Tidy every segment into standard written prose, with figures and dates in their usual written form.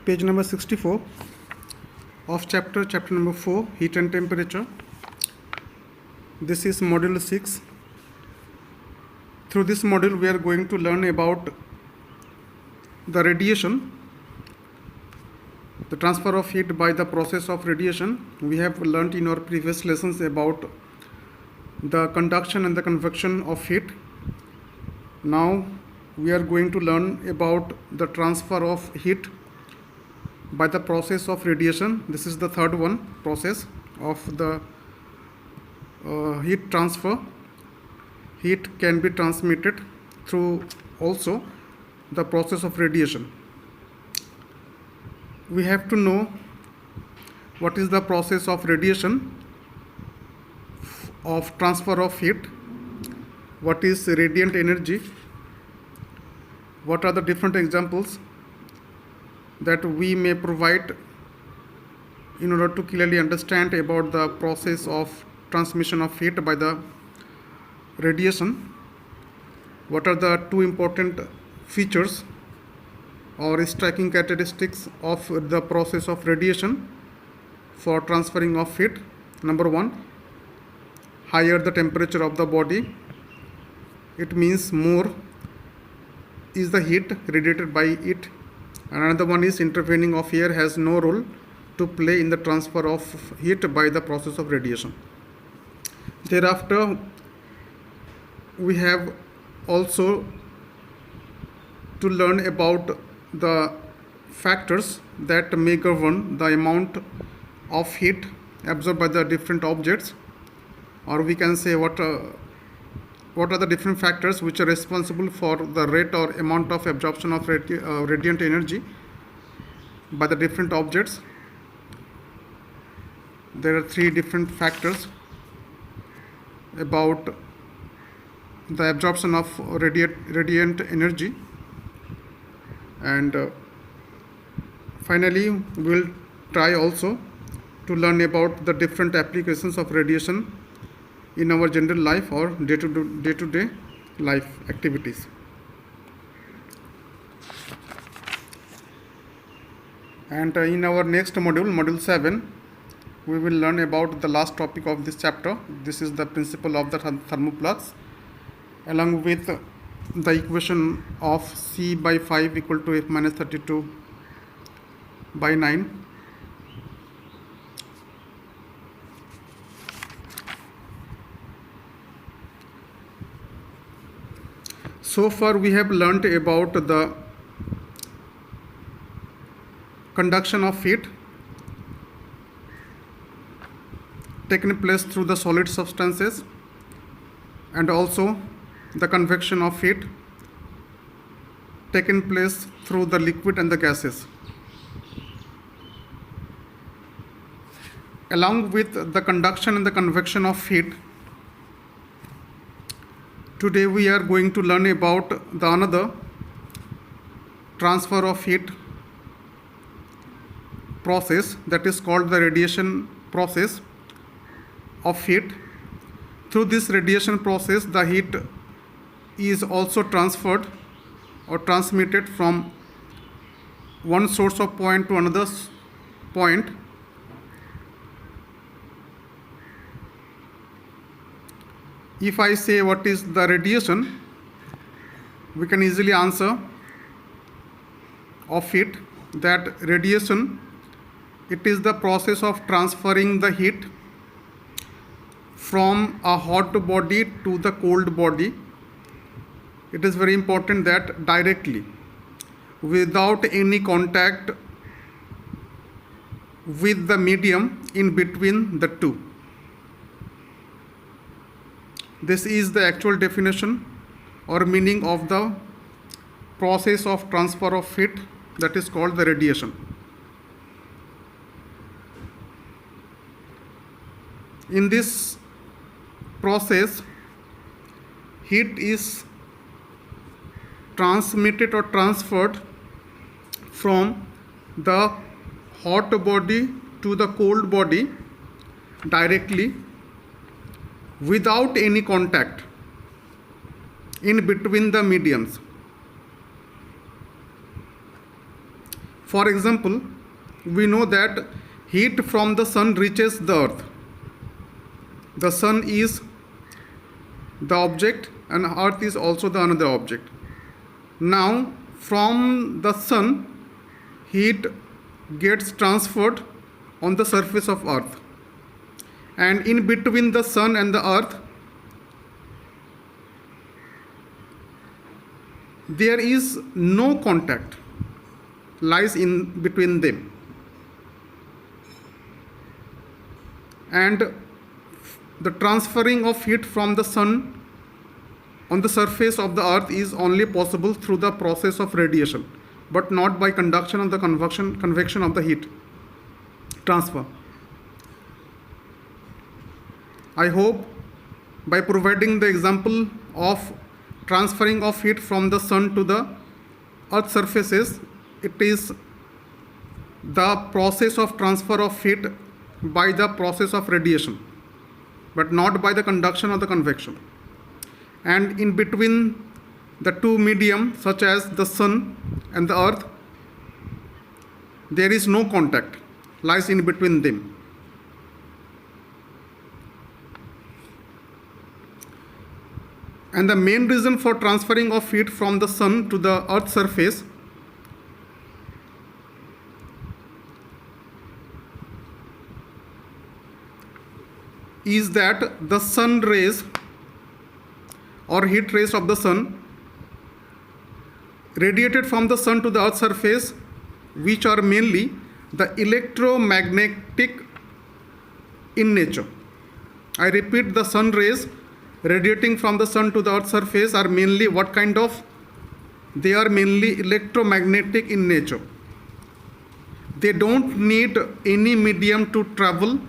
page number 64 of chapter number 4, heat and temperature. This is module 6. Through this module we are going to learn about the radiation, the transfer of heat by the process of radiation. We have learnt in our previous lessons about the conduction and the convection of heat. Now we are going to learn about the transfer of heat by the process of radiation. This is the third one, process of the heat transfer. Heat can be transmitted through also the process of radiation. We have to know what is the process of radiation, of transfer of heat, what is radiant energy, what are the different examples that we may provide in order to clearly understand about the process of transmission of heat by the radiation. What are the two important features or striking characteristics of the process of radiation for transferring of heat? Number one, higher the temperature of the body, it means more is the heat radiated by it. Another one is intervening of air has no role to play in the transfer of heat by the process of radiation. Thereafter, we have also to learn about the factors that may govern the amount of heat absorbed by the different objects, or we can say what are the different factors which are responsible for the rate or amount of absorption of radiant energy by the different objects. There are three different factors about the absorption of radiant energy, and finally we will try also to learn about the different applications of radiation in our general life or day-to-day life activities. And in our next module, module 7, we will learn about the last topic of this chapter. This is the principle of the thermoflux, along with the equation of C by 5 equal to F minus 32 by 9. So far we have learnt about the conduction of heat taking place through the solid substances, and also the convection of heat taking place through the liquid and the gases. Along with the conduction and the convection of heat, today we are going to learn about the another transfer of heat process, that is called the radiation process of heat. Through this radiation process, the heat is also transferred or transmitted from one source of point to another point. If I say what is the radiation, we can easily answer of it that radiation, it is the process of transferring the heat from a hot body to the cold body. It is very important that directly, without any contact with the medium in between the two. This is the actual definition or meaning of the process of transfer of heat, that is called the radiation. In this process, heat is transmitted or transferred from the hot body to the cold body directly, without any contact in between the mediums. For example, we know that heat from the sun reaches the earth. The sun is the object and earth is also the another object. Now from the sun, heat gets transferred on the surface of earth, and in between the sun and the earth there is no contact lies in between them, and the transferring of heat from the sun on the surface of the earth is only possible through the process of radiation, but not by conduction of the convection of the heat transfer. I hope by providing the example of transferring of heat from the sun to the earth surfaces, it is the process of transfer of heat by the process of radiation, but not by the conduction or the convection. And in between the two medium, such as the sun and the earth, there is no contact lies in between them. And the main reason for transferring of heat from the sun to the earth surface is that the sun rays or heat rays of the sun radiated from the sun to the earth surface, which are mainly the electromagnetic in nature. I repeat, the sun rays radiating from the sun to the earth surface are mainly what kind of? They are mainly electromagnetic in nature. They don't need any medium to travel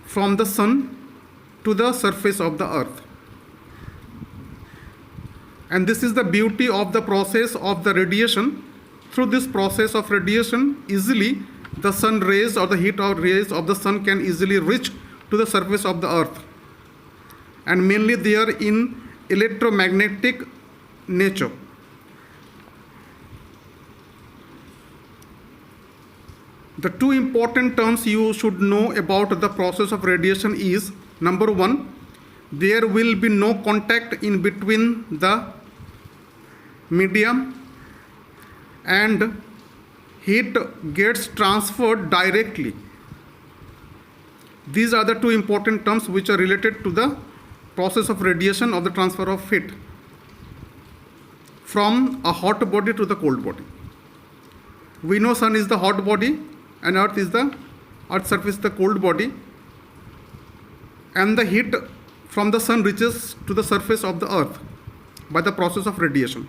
from the sun to the surface of the earth. And this is the beauty of the process of the radiation. Through this process of radiation, easily the sun rays or the heat or rays of the sun can easily reach to the surface of the earth. And mainly they are in electromagnetic nature. The two important terms you should know about the process of radiation is, number one, there will be no contact in between the medium, and heat gets transferred directly. These are the two important terms which are related to the process of radiation or the transfer of heat from a hot body to the cold body. We know sun is the hot body and earth surface the cold body, and the heat from the sun reaches to the surface of the earth by the process of radiation.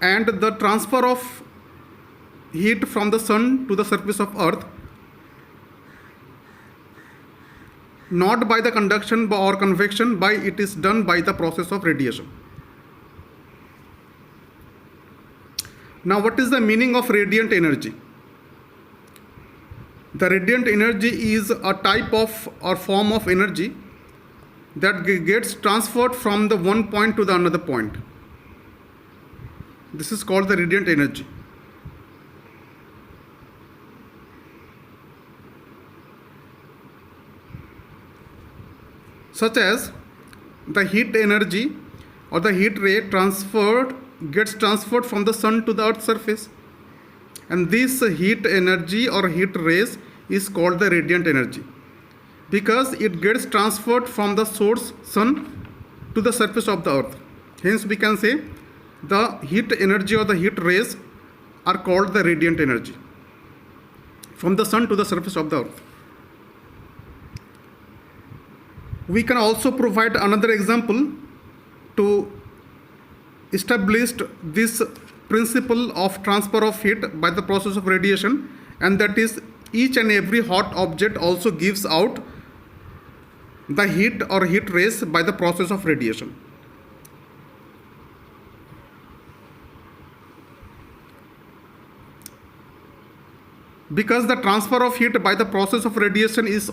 And the transfer of heat from the sun to the surface of earth, not by the conduction or convection, by it is done by the process of radiation. Now, what is the meaning of radiant energy? The radiant energy is a type of or form of energy that gets transferred from the one point to the another point. This is called the radiant energy. Such as the heat energy or the heat ray gets transferred from the sun to the earth surface, and this heat energy or heat rays is called the radiant energy because it gets transferred from the source sun to the surface of the earth. Hence we can say the heat energy or the heat rays are called the radiant energy from the sun to the surface of the earth. We can also provide another example to establish this principle of transfer of heat by the process of radiation, and that is each and every hot object also gives out the heat or heat rays by the process of radiation. Because the transfer of heat by the process of radiation is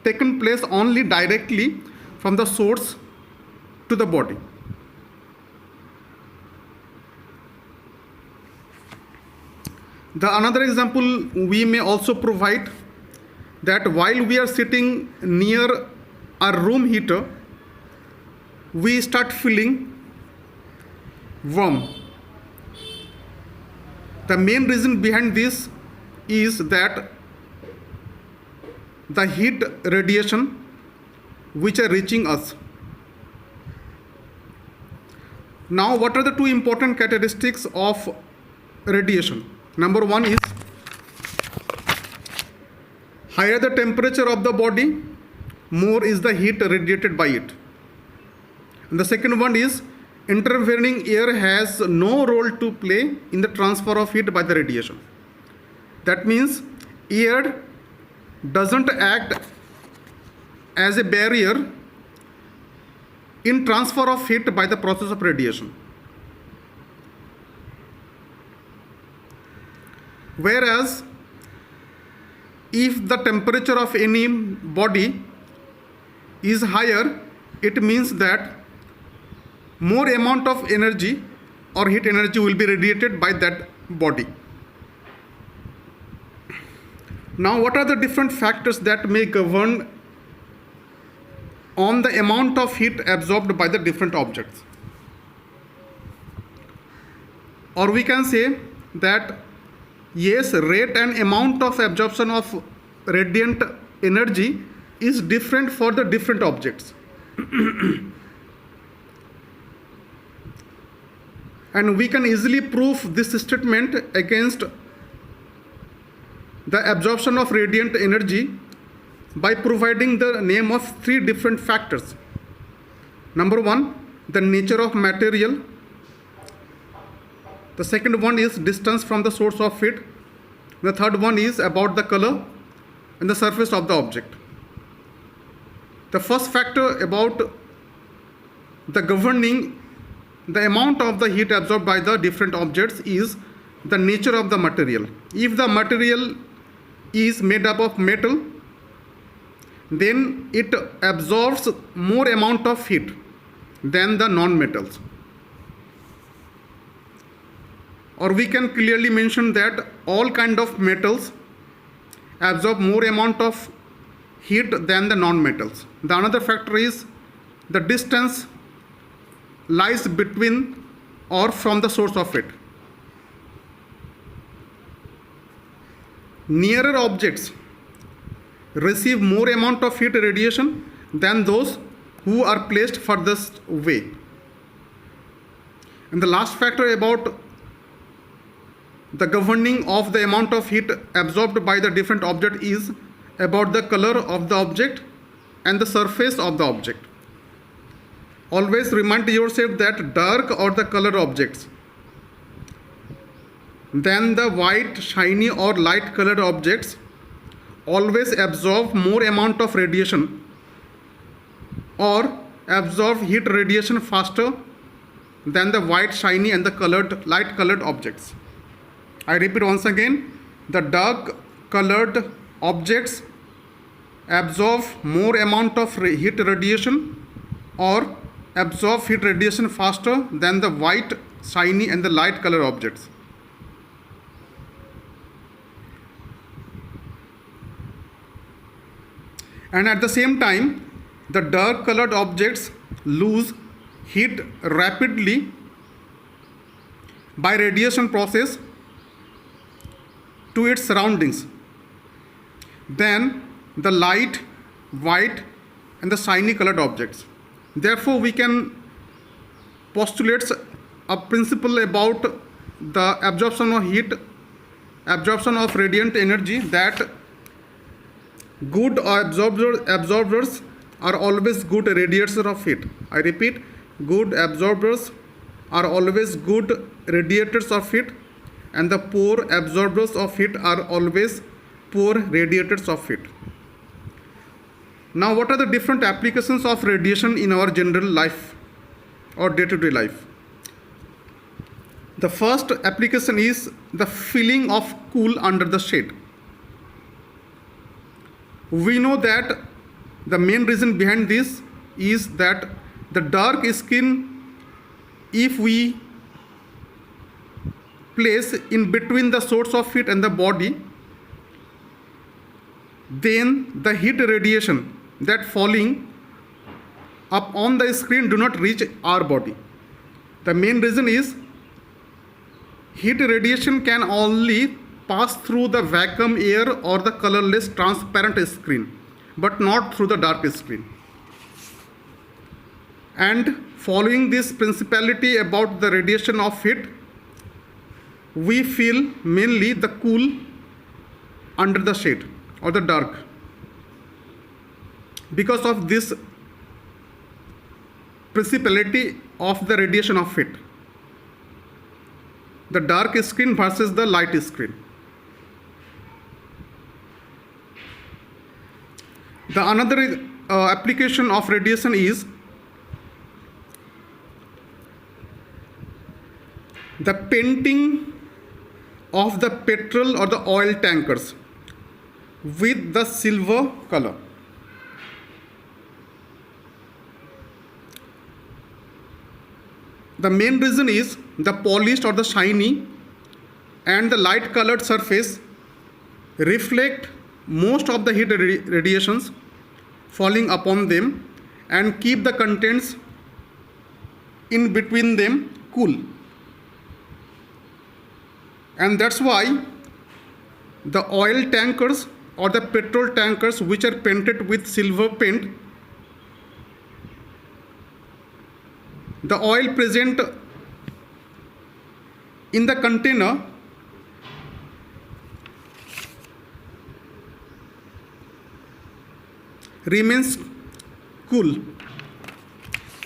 taken place only directly from the source to the body. The another example we may also provide, that while we are sitting near a room heater, we start feeling warm. The main reason behind this is that the heat radiation which are reaching us. Now, what are the two important characteristics of radiation? Number one is, higher the temperature of the body, more is the heat radiated by it. And the second one is, intervening air has no role to play in the transfer of heat by the radiation. That means air doesn't act as a barrier in transfer of heat by the process of radiation. Whereas if the temperature of any body is higher, it means that more amount of energy or heat energy will be radiated by that body. Now, what are the different factors that may govern on the amount of heat absorbed by the different objects? Or we can say that yes, rate and amount of absorption of radiant energy is different for the different objects. And we can easily prove this statement against the absorption of radiant energy by providing the name of three different factors. Number one, the nature of material. The second one is distance from the source of heat. The third one is about the color and the surface of the object. The first factor about the governing the amount of the heat absorbed by the different objects is the nature of the material. If the material is made up of metal, then it absorbs more amount of heat than the non-metals. Or we can clearly mention that all kind of metals absorb more amount of heat than the non-metals. The another factor is the distance lies between or from the source of it. Nearer objects receive more amount of heat radiation than those who are placed furthest away. And the last factor about the governing of the amount of heat absorbed by the different object is about the color of the object and the surface of the object. Always remind yourself that dark or the color objects than the white, shiny or light colored objects always absorb more amount of radiation or absorb heat radiation faster than the white, shiny and the light colored objects. I repeat once again, the dark colored objects absorb more amount of heat radiation or absorb heat radiation faster than the white, shiny and the light color objects. And at the same time, the dark colored objects lose heat rapidly by radiation process to its surroundings than the light, white and the shiny colored objects. Therefore, we can postulate a principle about the absorption of heat, absorption of radiant energy, that good absorbers are always good radiators of heat. I repeat, good absorbers are always good radiators of heat, and the poor absorbers of heat are always poor radiators of heat. Now, what are the different applications of radiation in our general life or day-to-day life? The first application is the feeling of cool under the shade. We know that the main reason behind this is that the dark skin, if we place in between the source of heat and the body, then the heat radiation that falling up on the screen do not reach our body. The main reason is heat radiation can only pass through the vacuum air or the colorless transparent screen, but not through the dark screen. And following this principality about the radiation of heat, we feel mainly the cool under the shade or the dark. Because of this principality of the radiation of heat, the dark screen versus the light screen. The another application of radiation is the painting of the petrol or the oil tankers with the silver color. The main reason is the polished or the shiny and the light colored surface reflect most of the heat radiations falling upon them and keep the contents in between them cool. And that's why the oil tankers or the petrol tankers which are painted with silver paint, the oil present in the container remains cool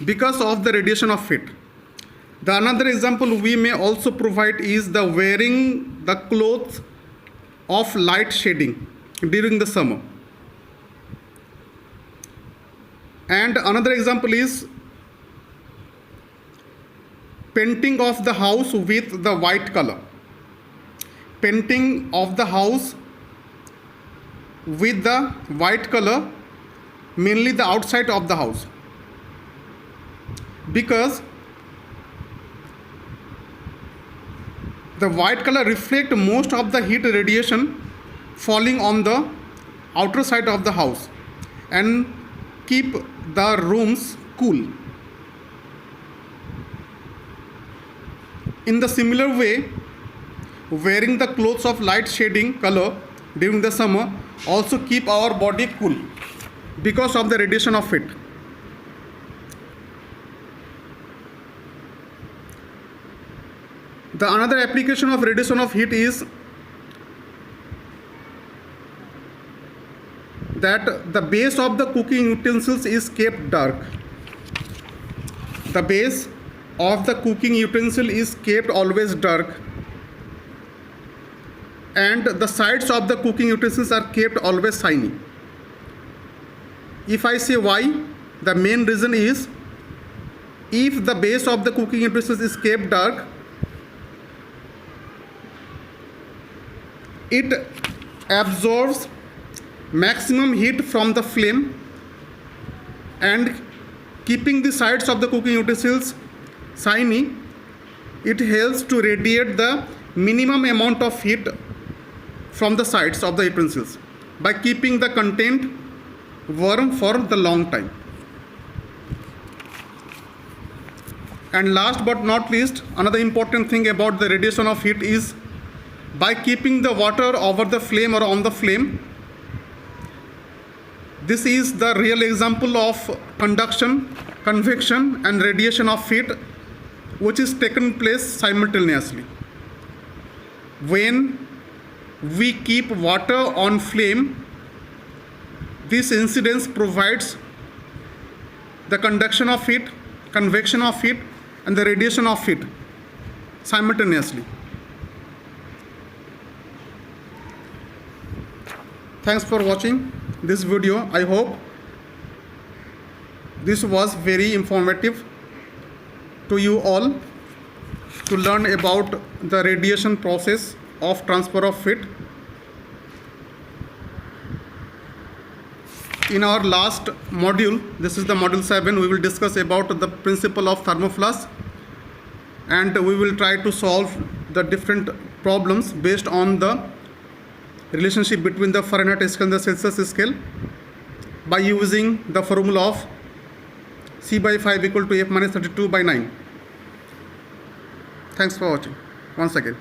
because of the radiation of heat. The another example we may also provide is the wearing the clothes of light shading during the summer. And another example is painting of the house with the white color. Painting of the house with the white color, mainly the outside of the house, because the white color reflect most of the heat radiation falling on the outer side of the house and keep the rooms cool. In the similar way, wearing the clothes of light shading color during the summer also keep our body cool because of the radiation of heat. The another application of radiation of heat is that the base of the cooking utensils is kept dark. The base of the cooking utensil is kept always dark, and the sides of the cooking utensils are kept always shiny. If I say why, the main reason is if the base of the cooking utensils is kept dark, it absorbs maximum heat from the flame, and keeping the sides of the cooking utensils shiny, it helps to radiate the minimum amount of heat from the sides of the utensils by keeping the content warm for the long time. And last but not least, another important thing about the radiation of heat is by keeping the water over the flame or on the flame. This is the real example of conduction, convection and radiation of heat which is taken place simultaneously. When we keep water on flame, this incidence provides the conduction of heat, convection of heat and the radiation of heat simultaneously. Thanks for watching this video. I hope this was very informative to you all to learn about the radiation process of transfer of heat. in our last module, this is the module 7, we will discuss about the principle of thermoflash, and we will try to solve the different problems based on the relationship between the Fahrenheit scale and the Celsius scale by using the formula of C by 5 equal to F minus 32 by 9. Thanks for watching once again.